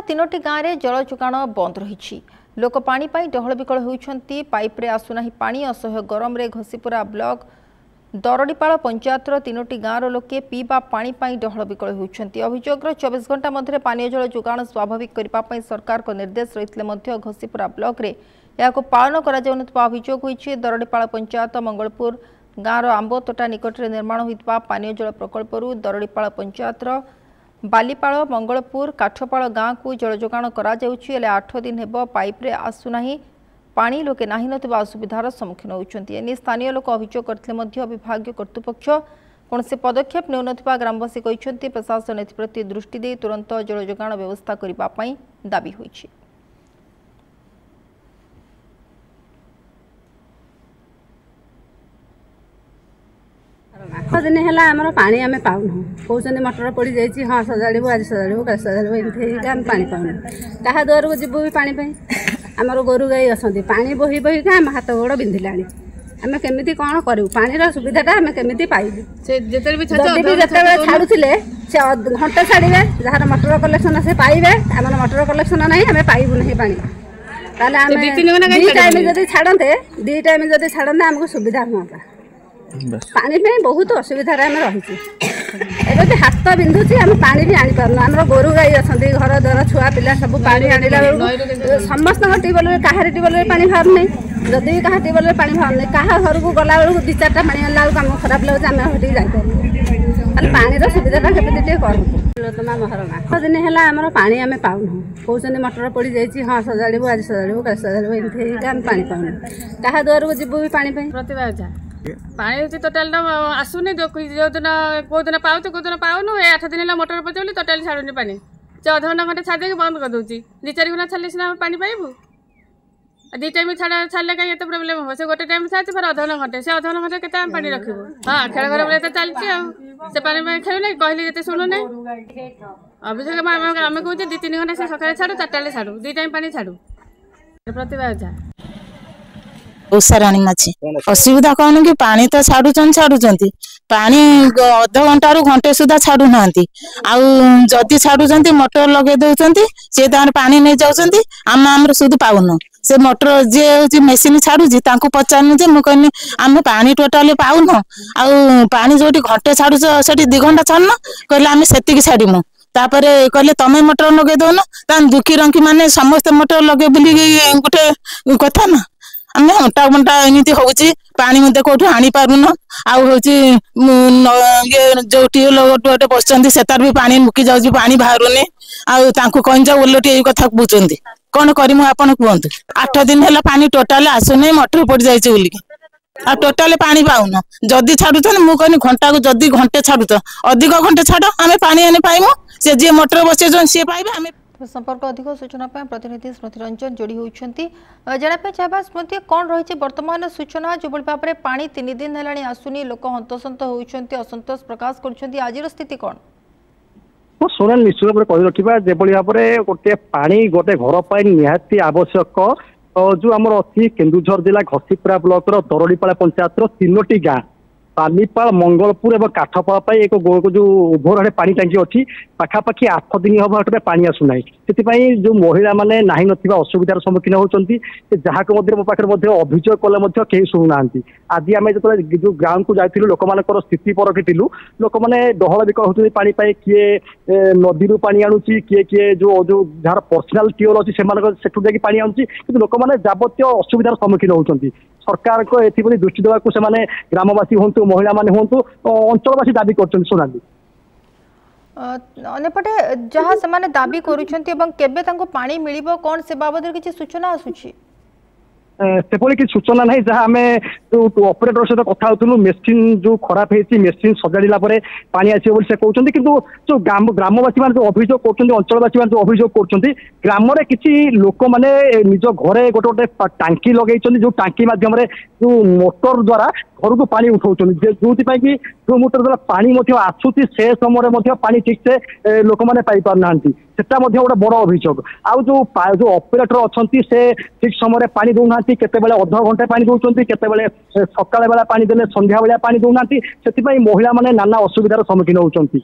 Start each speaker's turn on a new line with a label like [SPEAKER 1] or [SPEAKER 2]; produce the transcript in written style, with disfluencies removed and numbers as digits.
[SPEAKER 1] तीनोटी गाँव में जल जोगाण बंद रही लोक पानी डहल विकल होती पाइप्रे आसुना पानी असह्य गरम रे घसीपुरा ब्लॉक दरडीपाल पंचायतर तीनोटी गाँवर लोके पीवा पानी डहल विकल होती अभियोग 24 घंटा मध्य पानीय जल जोगाण स्वाभाविक करने सरकार को निर्देश रही घसीपुरा ब्लॉक रे यह पालन अभियोग होती दरडीपाल पंचायत मंगलपुर गाँवर आंबतोटा निकट में निर्माण होता पानीय जल प्रकल्प दरडीपाल पंचायतर बालीपाल मंगलपुर काठपाल गाँव को जल जोगाण करा 8 दिन हेब पाइप्रे आसुना पानी लोके नाही नथिबा असुविधार सम्मुखीन होउछन्ति एने स्थानीय लोक अभियोग करथिले विभागीय कर्तृपक्ष कौनसी पदक्षेप नेउ नथिबा ग्रामवासी कहिसन्ति प्रशासन एथिप्रति दृष्टि दे तुरंत जल जोगाण व्यवस्था करिबा पई दाबी होइछि।
[SPEAKER 2] दिन है आम पानी आम पाऊन कहते मटर पड़ जाइए हाँ सजाड़ू आज सजाड़ू कल सजाड़ू एमती आम पा पाऊन क्या दुआर को जीवु भी पानी आमर गोरु गाई अच्छा पानी बही बही आम हाथ गोड़ बिंधिला आम केमी कौन करूँ पानी सुविधाटा आम केमी पाइबू जिते छाड़ुले से घंटे छाड़े जार मटर कलेक्शन से पाइबे आम मटर कलेक्शन ना आम पाइबू ना पानी टाइम जब छाड़ते दी टाइम जब छाड़ते आमको सुविधा हाँ पानी बहुत असुविधा रही हाथ बिंधुची आम पा भी आनी पार्न आम गोरु गाई अच्छा घर द्वार छुआ पिला सब पानी आनला समस्त ट्यूबवेल कहार ट्यूबवेल पानी बाहर नहीं जदि भी क्या ट्यूबवेल पानी बाहर नहीं क्या घर को गला बेलू 2-4 पानी आनला आम खराब लगे आम हटिक जापर पानी सुविधाटा के करूँ महारणा दिन है आम पानी आम पाऊन कहते मटर पड़ जाइए हाँ सजाड़ू आज सजाड़ू कल सजाड़ू एमती आम पा पाऊन क्या दुआर को जीवु भी पानी प्रतिभा
[SPEAKER 3] पानी टोटाल आसुनी जो दिन कौ दिन पाऊ कौ दिन पाऊनु 8 दिन है मोटर पचाऊली टोटाल छाड़ुनी पानी से अध घंटा घंटे छाड़ी बंद कर दूसरी 2-4 घंटा छाड़े सीना पानी पाइबू 2 टाइम छाड़े कहीं एत प्रोब्लेम हम से गोटे टाइम छाड़ी फिर अध घंटे से अध घंटे के पानी रखू हाँ खेल घर बेले तो चलती से पानी खेलु ना कहली जिते शुणु ना अभिषेक आम कहे 2-3 घंटा से सकाଳେ छाड़ू 4टा छाड़ू 2 टाइम पानी छाड़ू प्रतिभा
[SPEAKER 4] उषाराणी माछी असुविधा कौन कि पानी तो छाड़ुं पानी अध घंटा घंटे सुधा छाड़ू ना आदि छाड़ुं मोटर लगे दौरान सी पानी नहीं जाऊँच आम सुध पाऊन से मोटर जी हूँ मेसीन छाड़ुची पचारनी जे मुझे आम पानी टोटाली पाऊन आनी जो घंटे छाड़ुच से 2 घंटा छाड़न कहले आम से छाड़मु तापर कहले तमें मोटर लगे दौन दुखी रंकी मैंने समस्त मोटर लगे बोली गोटे कथा ना आम अंटा बंटा एमती हूँ पानी मत कौटू आनी पारुन आउ जो ट्यूबवेल गोटे बस भी पानी मुकी जाऊँ पानी बाहरुनी कहीं जा ओलटी ये कथा बुझे कौन करमु आपन कहतु 8 दिन है पानी टोटाल आसुनी मोटर पड़ जाइए आ टोटाल पानी पाऊन जदि छाड़ुन मुझे घंटा को जदि घंटे छाड़ुच अधिक घंटे छाड़ आम पानी आनी पाइबू से जी मोटर बसे सी पाइबे आम
[SPEAKER 1] संपर्क अधिक सूचना प्रतिनिधि स्मृति रंजन जोड़ी होती जाना चाहिए स्मृति कौन रही वर्तमान सूचना जो भाव में पानी 3 दिन है आसुनी लोक हंतसंत होती असंतोष प्रकाश कर आज स्थिति कौन
[SPEAKER 5] सोनल निश्चित भाव कही रखा जो भाव में गोटे पानी गोटे घर पर निहाती आवश्यक जो आम अच्छी केन्दुझर जिला घसीपुरा ब्लॉक दरडीपाल पंचायत 3टी गाँ बालीपाल मंगलपुर और काठपाल एक जो ओभर पानी टांगी अच्छी पाखापाखि 8 दिन हम हटे पानी आसुना से जो महिला मैंने नाही नथिबा असुविधार सम्मुखीन होती जहाँ मो पाखे अभियोग कले कहीं शुणुना आज आम जो ग्राउंड को जाइलु लोक मान स्थिति परखिलु लोक मैंने डहल विकल होती पानी किए नदी पानी आणुची किए जो जो जार पर्सनाल ट्यूबवेल अच्छी से पानी आणुची कि लोक मैंने जावतीय असुविधार सम्मुखीन होती सरकार को एथि दृष्टि देवाक से ग्रामवासी हूँ महिला माने हूँ अंचलवासी दाबी कर सोनाली
[SPEAKER 1] अनेपटे जहाँ से दाबी करुँच पानी मिल कौन से बाबद किसी सूचना आसूची
[SPEAKER 5] से कि सूचना ना जहाँ आम जो ऑपरेटर सहित कथा होलु मेसीन जो खराब है मेसीन सजाड़ा पानी आसो से कहते कि जो ग्रामवासी मान जो अभियोग कर अंचलवासी मान जो अभियोग कर ग्राम किसी लोक मैंने निज घरे गोटे गोटे टांकी लगे जो टांकी मध्यम जो मोटर द्वारा घर को पानी उठाऊँ जो कि जो मोटर द्वारा पानी आसूसी से समय पानी ठीक से लोक मैंने पाई ना सेटा गोटे बड़ अभियोग आउ जो ऑपरेटर अच्छा से ठीक समय पानी दौना केतबेले अध घंटे पानी दौरान केतबेले सकाळ बेला पानी देले संध्या बेला पानी दौना से महिला माने नाना असुविधार सम्मुखीन होती।